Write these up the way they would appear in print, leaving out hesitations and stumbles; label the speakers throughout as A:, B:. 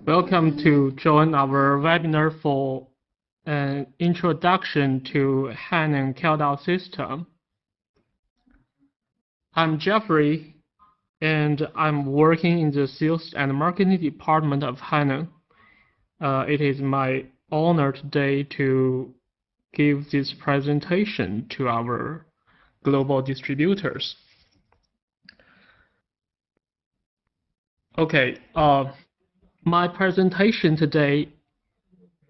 A: Welcome to join our webinar for an introduction to Hanon Kjeldahl system. I'm Jeffrey, and I'm working in the sales and marketing department of Hanon. It is my honor today to give this presentation to our global distributors. Okay, my presentation today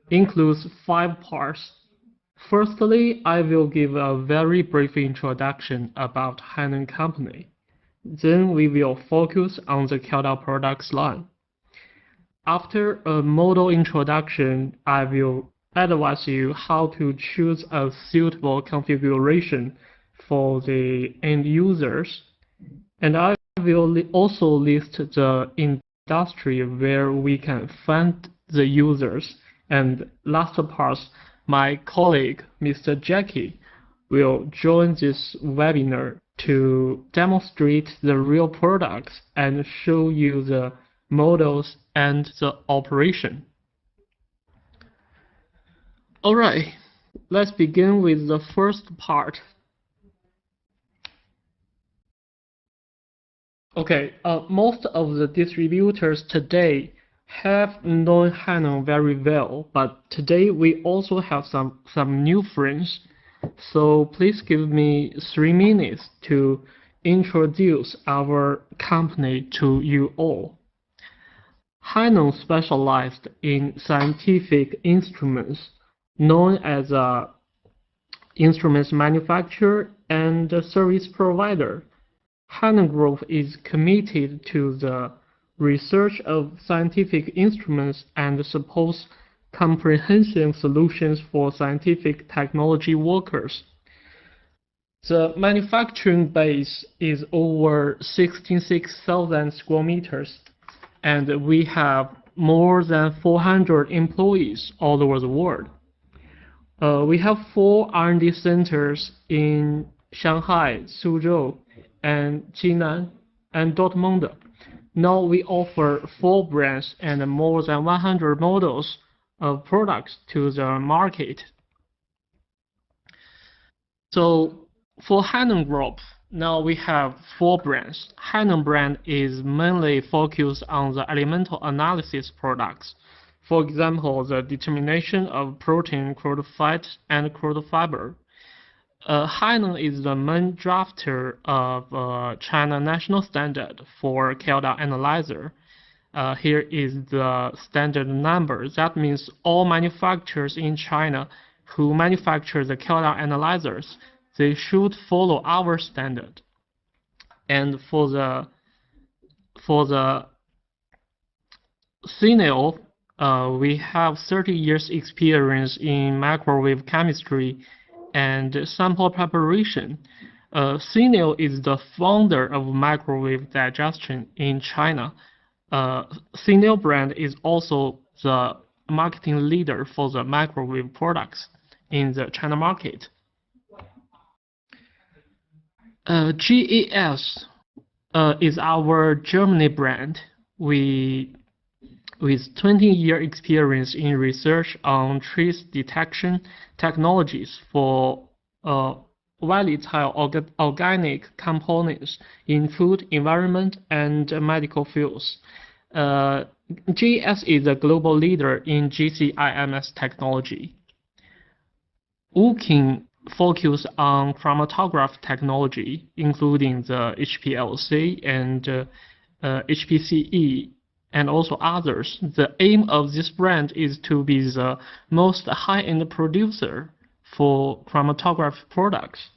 A: includes 5 parts. Firstly, I will give a very brief introduction about Hanon Company. Then we will focus on the Kjeldahl products line. After a model introduction, I will advise you how to choose a suitable configuration for the end users. And I will also list the industry where we can find the users. And last part, my colleague, Mr. Jackie, will join this webinar to demonstrate the real products and show you the models and the operation. Alright, let's begin with the first part. Okay, most of the distributors today have known Hanon very well, but today we also have some new friends. So please give me 3 minutes to introduce our company to you all. Hanon specialized in scientific instruments, known as a instruments manufacturer and service provider. Hanon Group is committed to the research of scientific instruments and supports comprehensive solutions for scientific technology workers. The manufacturing base is over 66,000 square meters, and we have more than 400 employees all over the world. We have 4 R&D centers in Shanghai, Suzhou, and Jinan, and Dortmund. Now we offer 4 brands and more than 100 models of products to the market. So for Hanon Group, now we have 4 brands. Hanon brand is mainly focused on the elemental analysis products. For example, the determination of protein, crude fat, and crude fiber. Hanon is the main drafter of China National Standard for Kjeldahl analyzer. Here is the standard number. That means all manufacturers in China who manufacture the Kjeldahl analyzers, they should follow our standard. And for the CNEO, we have 30 years experience in microwave chemistry and sample preparation. CNEO is the founder of microwave digestion in China. CNEO brand is also the marketing leader for the microwave products in the China market. GES is our Germany brand. With 20-year experience in research on trace detection technologies for volatile organic components in food, environment, and medical fields. GES is a global leader in GC-IMS technology. Woking focus on chromatograph technology, including the HPLC and HPCE, and also others. The aim of this brand is to be the most high-end producer for chromatograph products.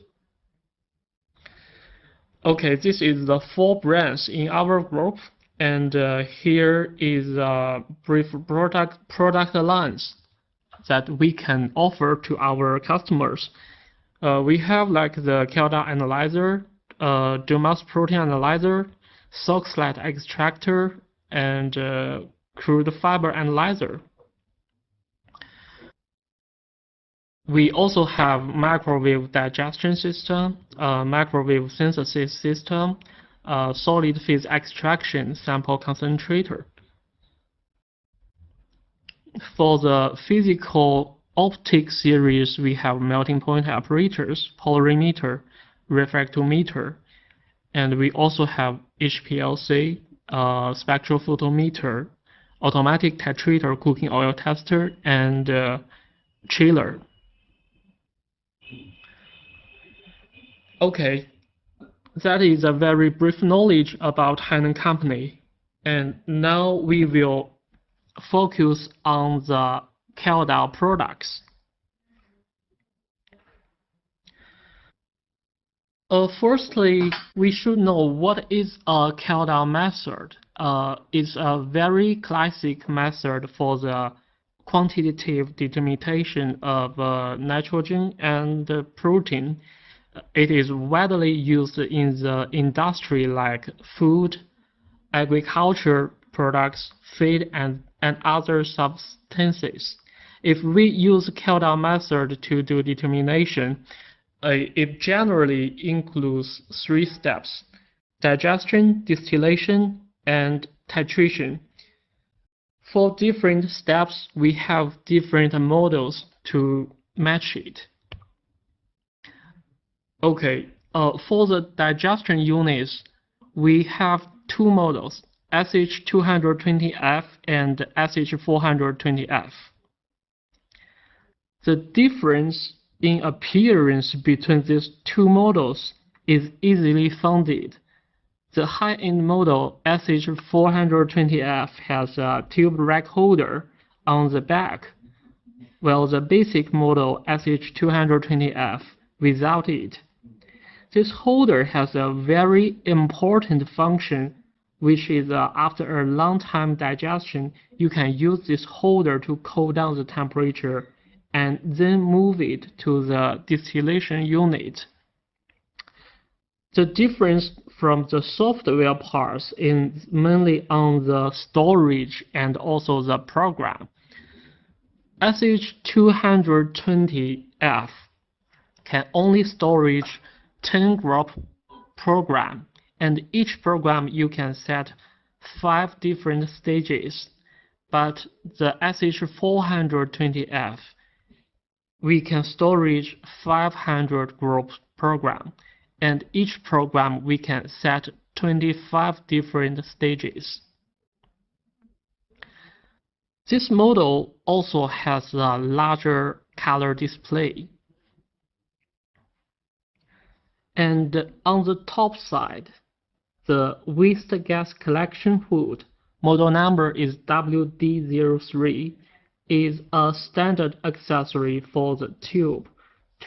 A: Okay, this is the 4 brands in our group, and here is a brief product lines that we can offer to our customers. We have like the Kjeldahl analyzer, Dumas protein analyzer, salt slag extractor, and crude fiber analyzer. We also have microwave digestion system, microwave synthesis system, solid phase extraction sample concentrator. For the physical optic series, we have melting point apparatus, polarimeter, refractometer, and we also have HPLC, spectrophotometer, automatic titrator, cooking oil tester, and chiller. Okay, that is a very brief knowledge about Hanon Company. And now we will focus on the Kjeldahl products. Firstly, we should know what is a Kjeldahl method. It's a very classic method for the quantitative determination of nitrogen and protein. It is widely used in the industry like food, agriculture products, feed, and other substances. If we use Kjeldahl method to do determination, it generally includes 3 steps: digestion, distillation, and titration. For different steps, we have different models to match it. Okay, for the digestion units, we have 2 models, SH220F and SH420F. The difference in appearance between these 2 models is easily founded. The high-end model SH420F has a tube rack holder on the back, while the basic model SH220F without it. This holder has a very important function, which is after a long time digestion, you can use this holder to cool down the temperature and then move it to the distillation unit. The difference from the software parts is mainly on the storage and also the program. SH220F can only storage 10 group program, and each program you can set 5 different stages. But the SH420F, we can storage 500 group program, and each program we can set 25 different stages. This model also has a larger color display. And on the top side, the waste gas collection hood, model number is WD03, is a standard accessory for the tube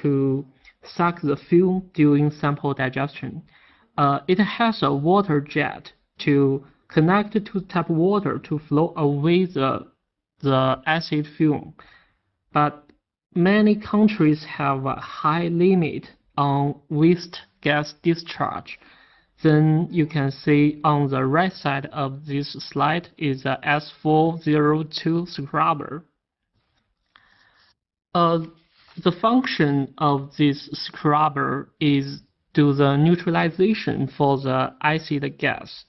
A: to suck the fuel during sample digestion. It has a water jet to connect to tap water to flow away the acid fume. But many countries have a high limit on waste gas discharge. Then you can see on the right side of this slide is a S402 scrubber. The function of this scrubber is do the neutralization for the acid gas.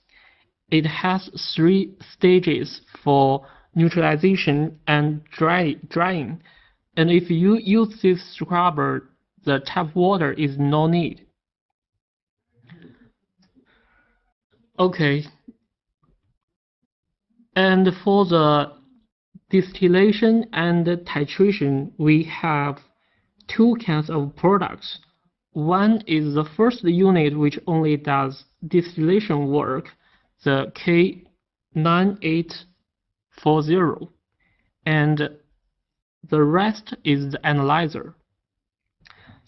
A: It has 3 stages for neutralization and drying. And if you use this scrubber, the tap water is no need. Okay. And for the distillation and titration, we have 2 kinds of products. One is the first unit, which only does distillation work, the K9840, and the rest is the analyzer.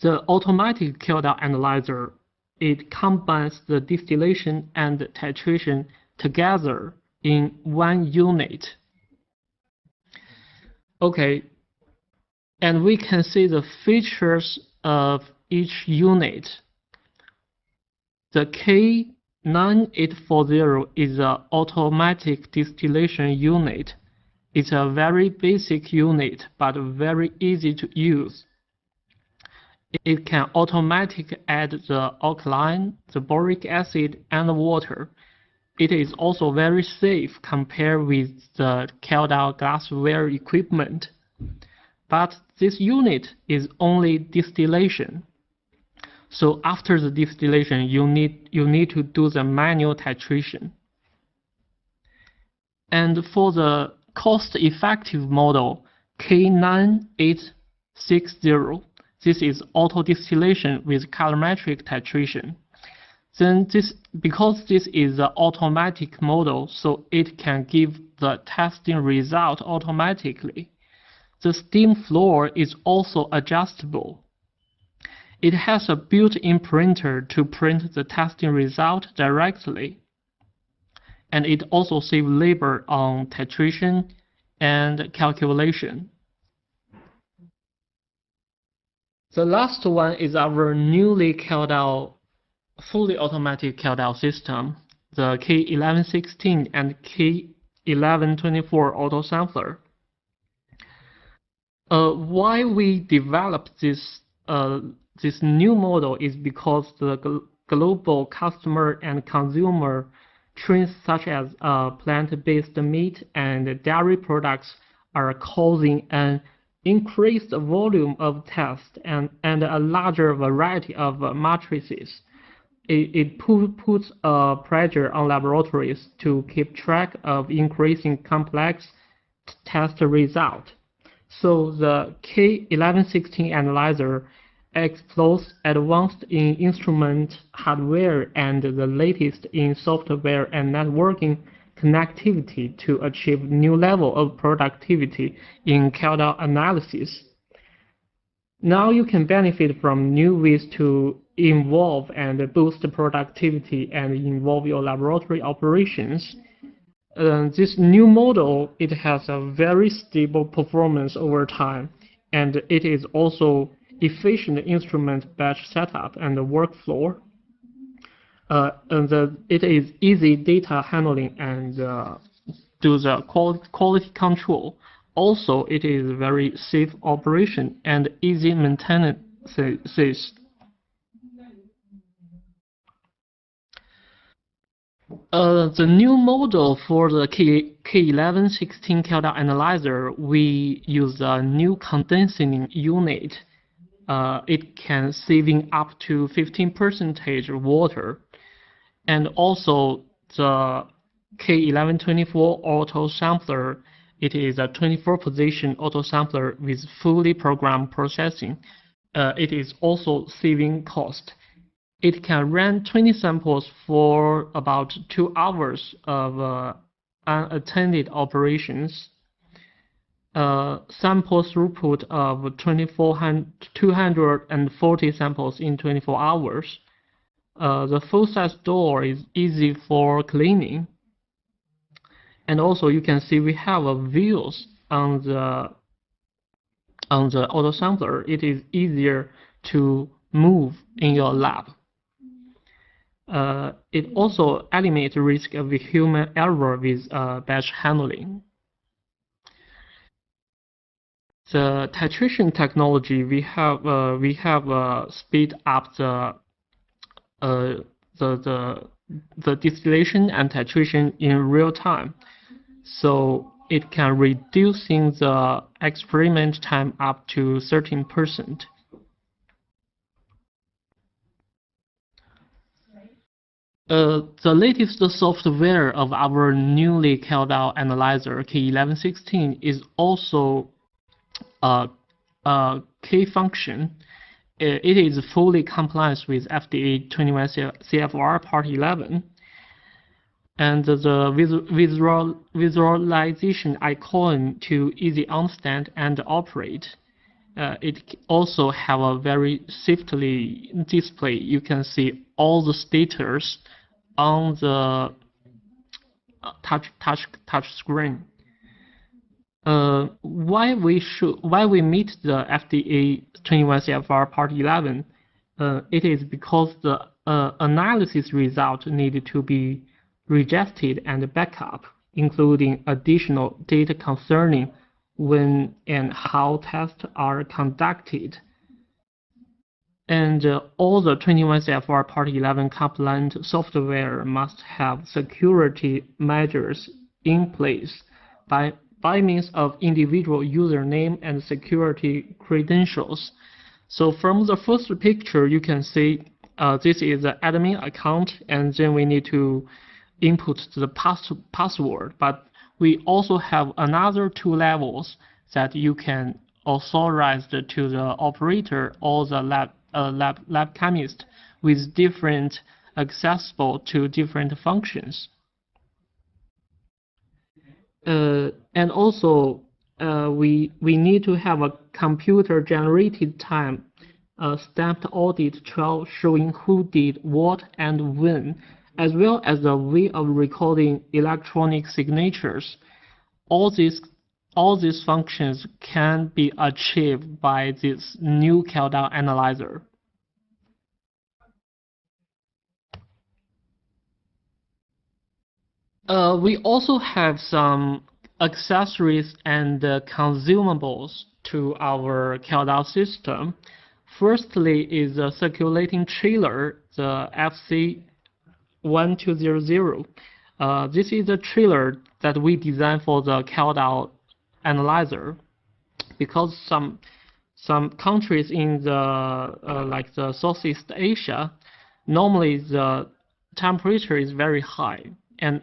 A: The automatic Kjeldahl analyzer, it combines the distillation and titration together in 1 unit. Okay, and we can see the features of each unit. The K9840 is an automatic distillation unit. It's a very basic unit, but very easy to use. It can automatically add the alkaline, the boric acid, and the water. it is also very safe compared with the Kjeldahl glassware equipment. But this unit is only distillation. So after the distillation, you need to do the manual titration. And for the cost-effective model K9860, this is auto distillation with calorimetric titration. Then because this is an automatic model, so it can give the testing result automatically. The steam floor is also adjustable. It has a built-in printer to print the testing result directly. And it also saves labor on titration and calculation. The last one is our newly Kjeldahl fully automatic Kjeldahl system, the K1116 and K1124 autosampler. Why we developed this new model is because the global customer and consumer trends such as plant-based meat and dairy products are causing an increased volume of tests and a larger variety of matrices. It puts pressure on laboratories to keep track of increasing complex test results. So the K1116 analyzer explores advanced in instrument hardware and the latest in software and networking connectivity to achieve new level of productivity in Kjeldahl analysis. Now you can benefit from new ways to involve and boost productivity and involve your laboratory operations. This new model, it has a very stable performance over time, and it is also efficient instrument batch setup and workflow. It is easy data handling and do the quality control. Also, it is very safe operation and easy maintenance. The new model for the K1116 Kjeldahl analyzer, we use a new condensing unit. It can saving up to 15% water. And also the K1124 auto sampler, it is a 24-position auto sampler with fully programmed processing. It is also saving cost. It can run 20 samples for about 2 hours of unattended operations. Sample throughput of 240 samples in 24 hours. The full-size door is easy for cleaning. And also you can see we have views on the auto sampler. It is easier to move in your lab. It also eliminates the risk of human error with batch handling. The titration technology, we have speed up the distillation and titration in real time, so it can reducing the experiment time up to 13%. The latest software of our newly Kjeldahl analyzer K1116 is also K-function. It is fully compliant with FDA 21 CFR Part 11. And the visualization icon to easy understand and operate. It also have a very safely display. You can see all the status on the touch screen. Why we meet the FDA 21 CFR Part 11? It is because the analysis result needed to be registered and backup, including additional data concerning when and how tests are conducted. And all the 21 CFR Part 11 compliant software must have security measures in place by means of individual username and security credentials. So from the first picture, you can see this is the admin account, and then we need to input the password. But we also have another two levels that you can authorize to the operator or the lab chemist with different accessible to different functions. And also we need to have a computer generated time stamped audit trail showing who did what and when, as well as a way of recording electronic signatures. All these functions can be achieved by this new Kjeldahl analyzer. We also have some accessories and consumables to our Kjeldahl system. Firstly is a circulating trailer, the FC1200. This is a trailer that we designed for the Kjeldahl analyzer, because some countries in the like the Southeast Asia, normally the temperature is very high, and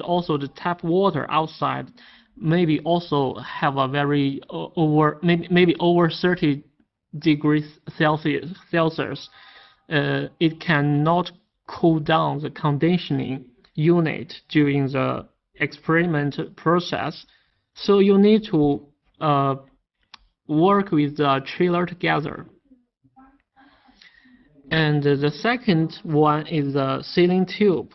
A: also the tap water outside maybe also have a very maybe over 30 degrees Celsius. It cannot cool down the conditioning unit during the experiment process, so you need to work with the trailer together. And the second one is the sealing tube.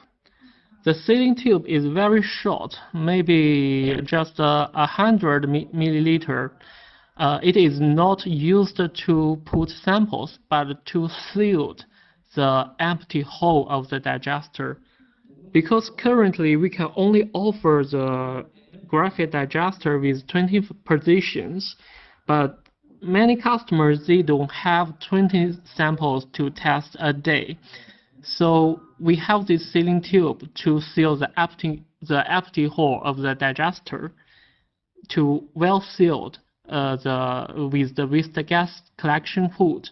A: The sealing tube is very short, maybe just 100 milliliter. It is not used to put samples, but to seal the empty hole of the digester. Because currently we can only offer the graphite digester with 20 positions, but many customers, they don't have 20 samples to test a day. So we have this sealing tube to seal the empty hole of the digester to well sealed with the gas collection hood.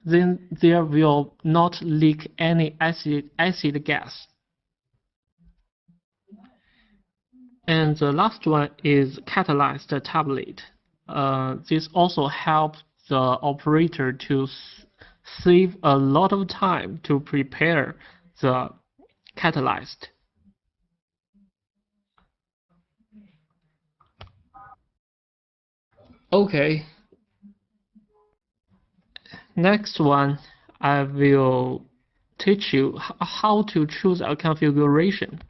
A: Then there will not leak any acid gas. And the last one is catalyzed tablet. This also helps the operator to save a lot of time to prepare the catalyst. Okay. Next one, I will teach you how to choose a configuration.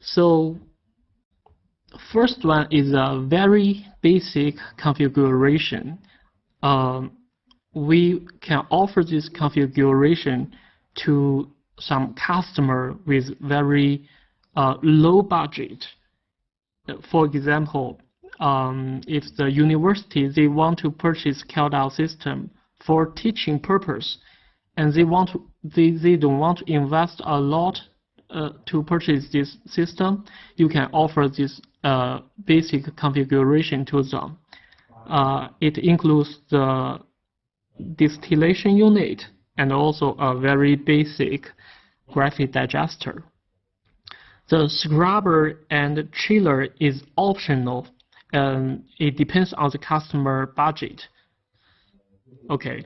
A: So first one is a very basic configuration. We can offer this configuration to some customer with very low budget. For example, if the university, they want to purchase Kjeldahl system for teaching purpose, and they don't want to invest a lot to purchase this system, you can offer this basic configuration to them. It includes the distillation unit and also a very basic graphite digester. The scrubber and chiller is optional, and it depends on the customer budget. Okay.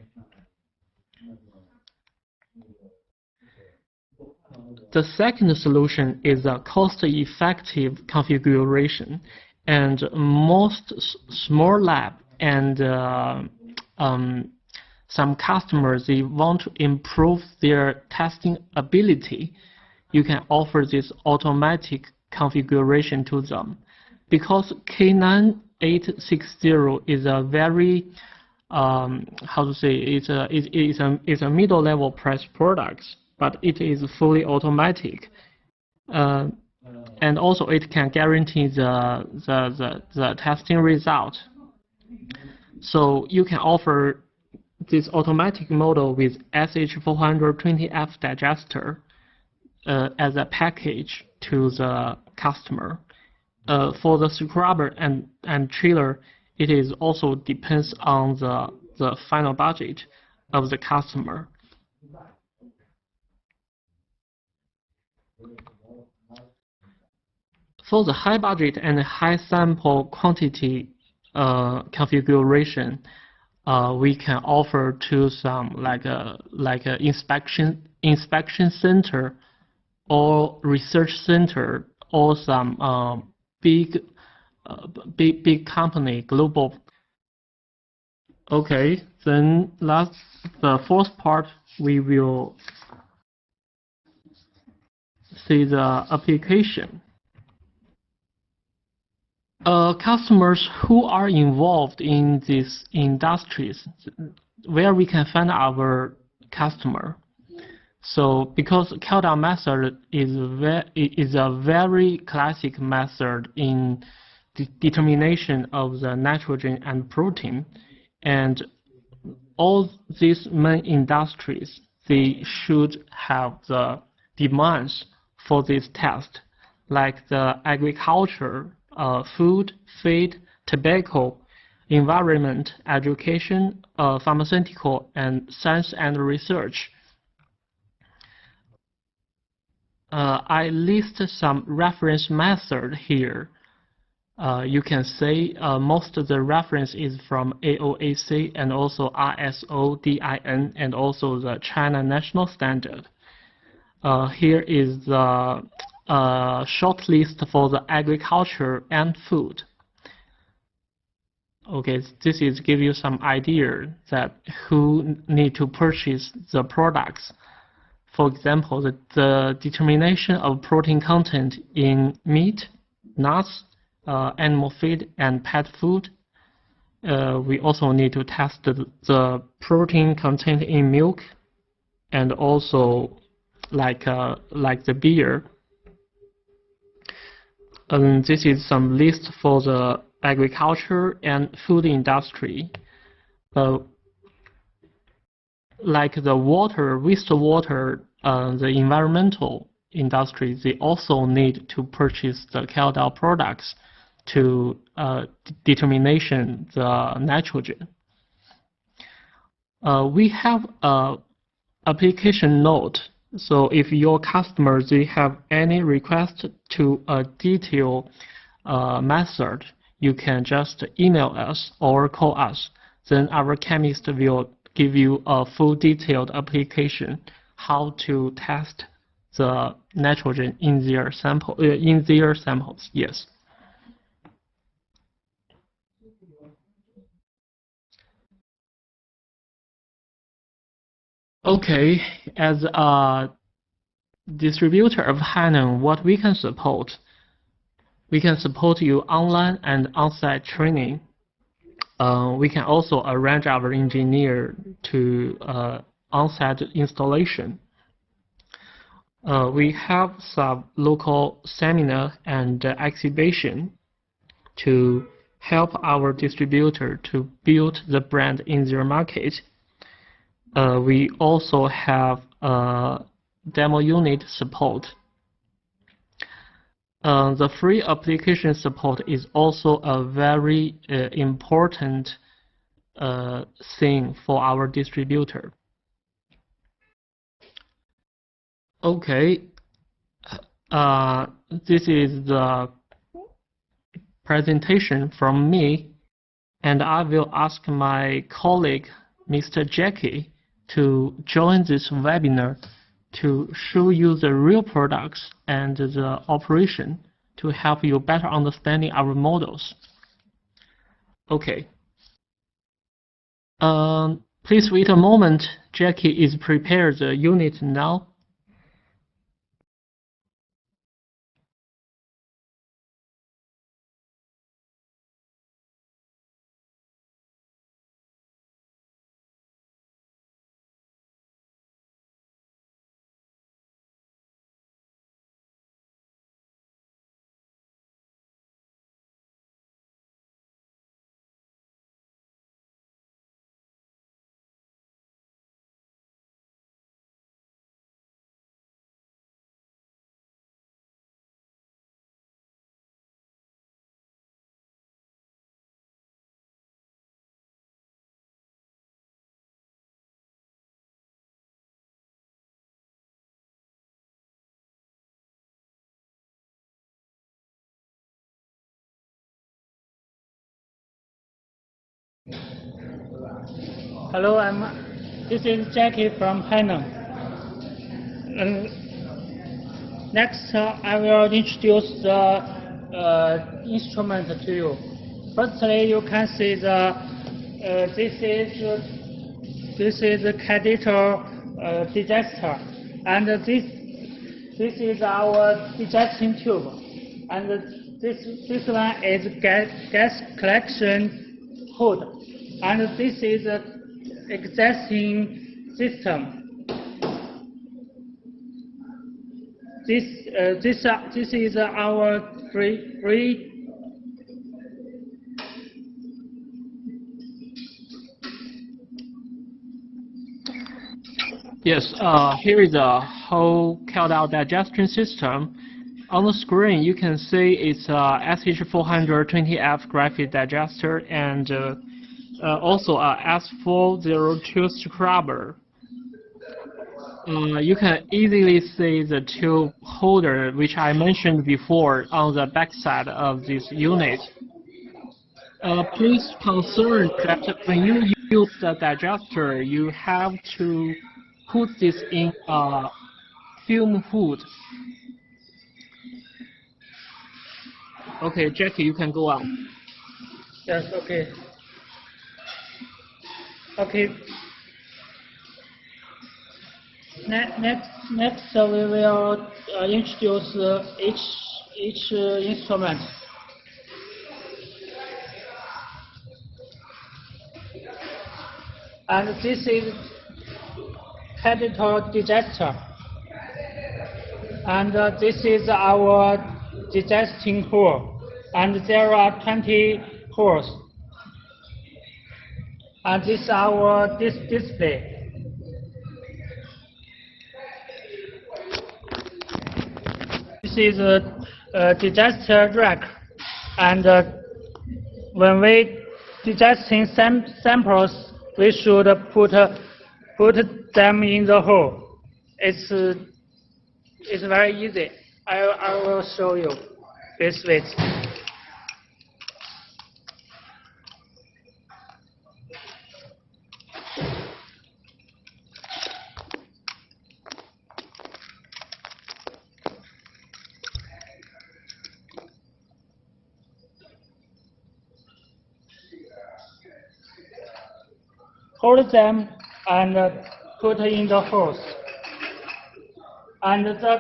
A: The second solution is a cost-effective configuration, and most small lab and some customers, they want to improve their testing ability. You can offer this automatic configuration to them, because K9860 is a very how to say, it's a middle level price product, but it is fully automatic, and also it can guarantee the testing result. So you can offer this automatic model with SH420F digester as a package to the customer. For the scrubber and chiller, it is also depends on the final budget of the customer. For the high budget and high sample quantity configuration, we can offer to some like a inspection center or research center or some big company global. Okay, then the fourth part we will see the application. Customers who are involved in these industries, where we can find our customer. So because Kjeldahl method is a very classic method in the determination of the nitrogen and protein, and all these main industries, they should have the demands for this test, like the agriculture, food, feed, tobacco, environment, education, pharmaceutical, and science and research. I list some reference method here. You can say most of the reference is from AOAC and also ISO DIN and also the China National Standard. Here is the short list for the agriculture and food. Okay, this is give you some idea that who need to purchase the products. For example, the determination of protein content in meat, nuts, animal feed, and pet food. We also need to test the protein content in milk, and also like the beer. This is some list for the agriculture and food industry. Like the water, wastewater, the environmental industry, they also need to purchase the Kjeldahl products to determination the nitrogen. We have a application note. So if your customers they have any request to a detailed method, you can just email us or call us. Then our chemist will give you a full detailed application how to test the nitrogen in their samples. Yes. Okay, as a distributor of Hanon, what we can support you online and on-site training. We can also arrange our engineer to on-site installation. We have some local seminar and exhibition to help our distributor to build the brand in their market. We also have demo unit support. The free application support is also a very important thing for our distributor. Okay, this is the presentation from me, and I will ask my colleague, Mr. Jackie, to join this webinar to show you the real products and the operation to help you better understanding our models. Okay. Please wait a moment. Jackie is prepared the unit now.
B: Hello, this is Jackie from Hanon. Next, I will introduce the instrument to you. Firstly, you can see this is the catheter digester, and this is our digestion tube, and this one is gas collection hood, and this is the exhausting system. This is our free.
A: Yes, here is a whole Kjeldahl digestion system. On the screen, you can see it's a SH420F graphite digester and also a S402 scrubber. You can easily see the tube holder, which I mentioned before, on the backside of this unit. Please consider that when you use the digester, you have to put this in a film hood. Okay, Jackie, you can go on.
B: Yes, okay. Okay. Next, we will introduce each instrument. And this is catheter digester, and this is our digesting hole, and there are 20 holes. And this is our display. This is a digester rack, and when we digesting samples, we should put them in the hole. It's very easy. I will show you this way. Hold them and put in the hose, and the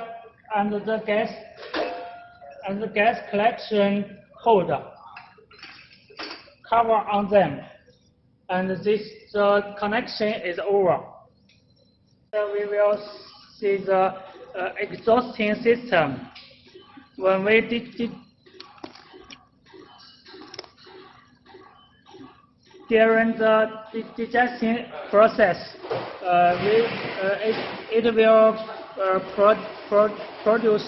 B: gas collection holder cover on them, and the connection is over. We will see the exhausting system. When we during the digestion process, it will produce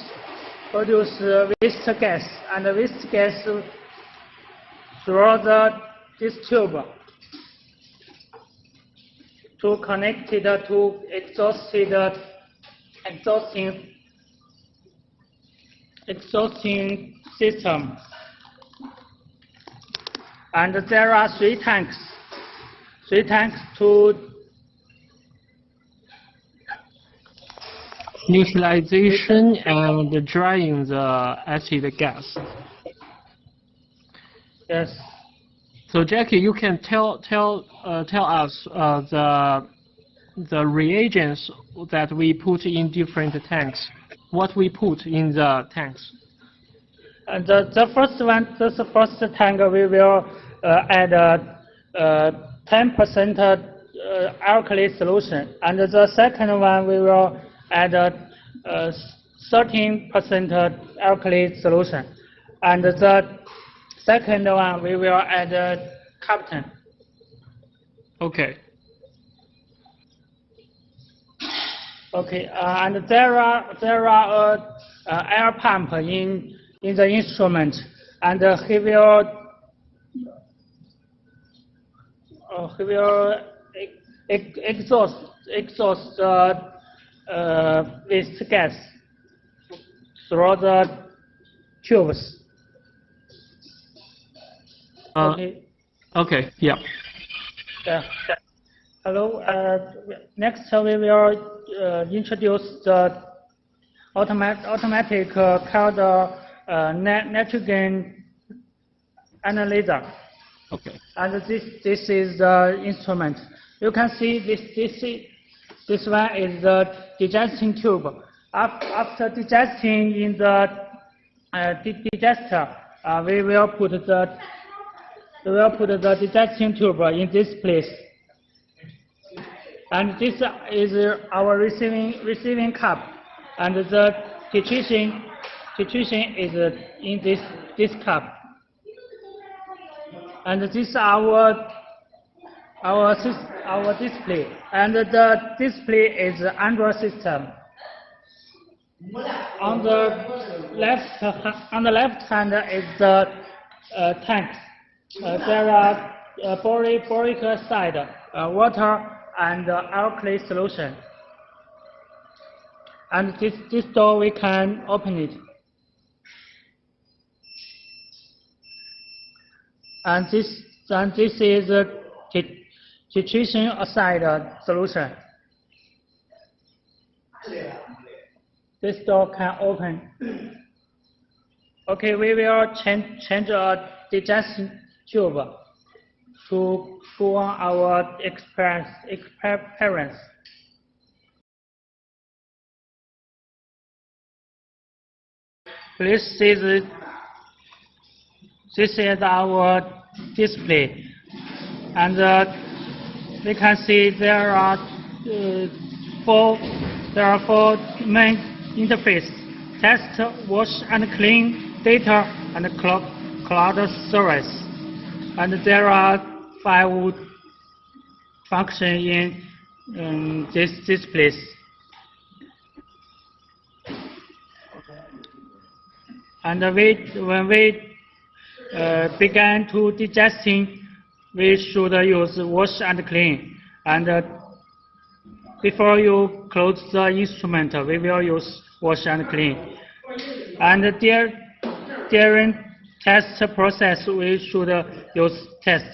B: waste gas, and the waste gas through this tube to connect it to exhausting system. And there are three tanks to
A: neutralization and drying the acid gas.
B: Yes.
A: So Jackie, you can tell us the reagents that we put in different tanks. What we put in the tanks.
B: And the first tank we will add 10% alkali solution, and the second one we will add 13% alkali solution, and the second one we will add captain.
A: Okay.
B: Okay, and there are air pump in the instrument, and he will exhaust waste gas through the tubes.
A: Okay, yeah.
B: Yeah. Hello. Next, we will introduce the automatic called nitrogen analyzer.
A: Okay.
B: And this is the instrument. You can see this one is the digesting tube. After digesting in the digester, we will put the digesting tube in this place. And this is our receiving cup, and the titration is in this cup. And this is our display, and the display is Android system. On the left hand is the tank. There are boric acid, water, and alkali solution. And this door we can open it. And this is a titration acid solution. This door can open. Okay, we will change a digestion tube to go on our experience. Please see this is our display, and we can see there are four main interfaces: test, wash and clean, data, and cloud service. And there are 5 functions in this place. And when we began to digesting, we should use wash and clean. And before you close the instrument, we will use wash and clean. And during test process, we should use test.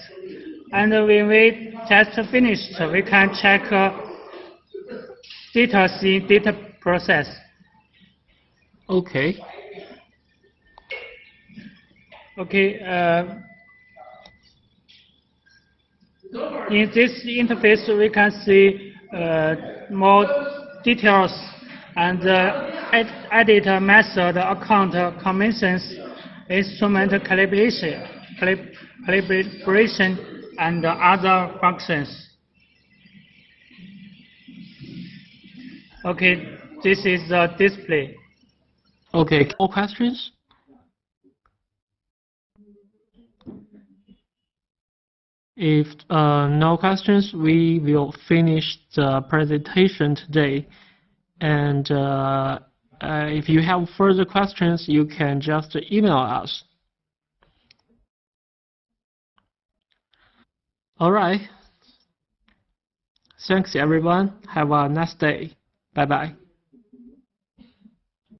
B: And when we test finished, we can check data process.
A: Okay.
B: Okay. In this interface, we can see more details and edit method, account conventions, instrument calibration, and other functions. Okay, this is the display.
A: Okay. More questions? If no questions, we will finish the presentation today. And if you have further questions, you can just email us. All right. Thanks, everyone. Have a nice day. Bye-bye.